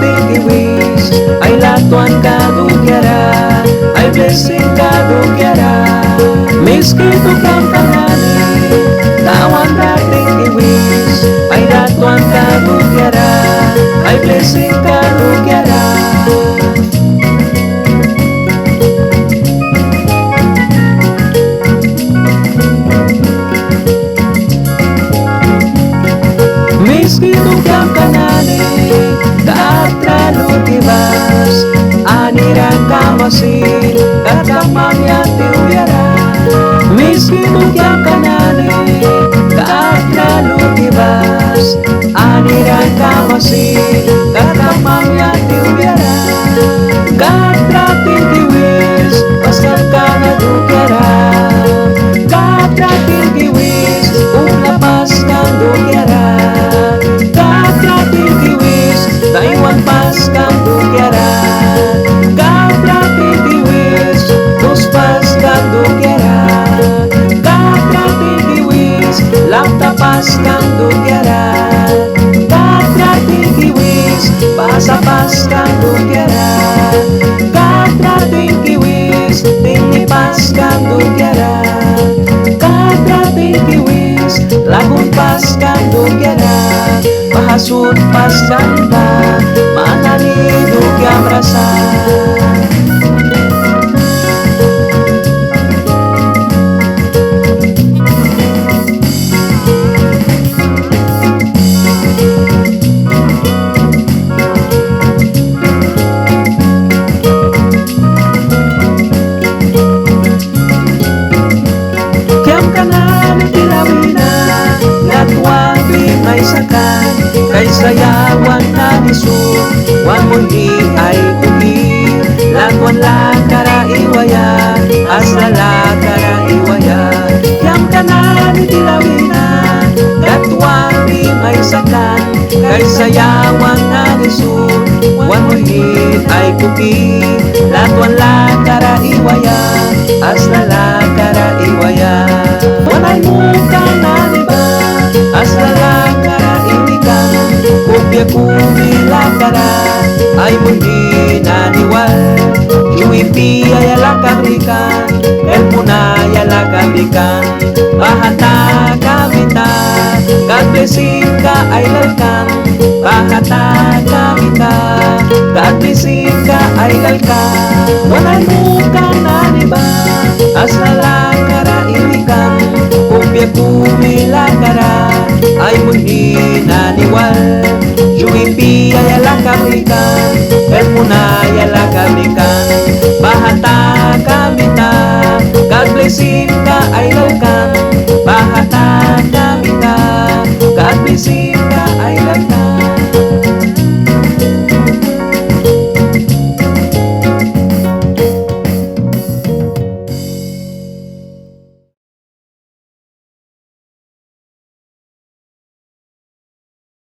tikiwis ay latuan kadugyara ay blessing kadugyara miski tukang kanani tawan tikiwis ay latuan kadugyara ay blessing kadugyara miski tukang kanani kaatra lukibas anirang kamasin kakamangya tiuyara miski tukang kanani kaatra lukibas anirang kamasin kakamangya tiuyara kaatra tintiwis pasal kana dukyara kaatra tintiwis ulapas kang dukyara Taiwan pas kang dukyara Kapra titiwis Tus pas kang dukyara Kapra titiwis Lapta pas kang dukyara Kapra titiwis Pasa pas kang dukyara Kapra titiwis Tingni pas kang dukyara Kapra titiwis Lagun pas kang dukyara Mahasud pas kanta manani dugya merasa Kiam kanan tilawina latwang bimay sakan kay sayawan na nisun wan mundi ay tugi lakwan lakara iwaya asla lakara iwaya yam kanan tilawina gatwan di may sakan kay sayawan na nisun wan mundi ay tugi lakwan lakara iwaya asla lakara iwaya wanay mukang naniba asla lakara Kupya kumilakara ay mundi naniwal Yuipi ay alakarikan El punay alakarikan Bahata kamita Kadbesin ka ay lalkan Bahata kamita Kadbesin ka ay lalkan Walay mukang naniba Asla lakara ilikan Kupya kumilakara ay mundi naniwal Yuipi ay alakarikan El punay alakarikan Bahata kamita God blessing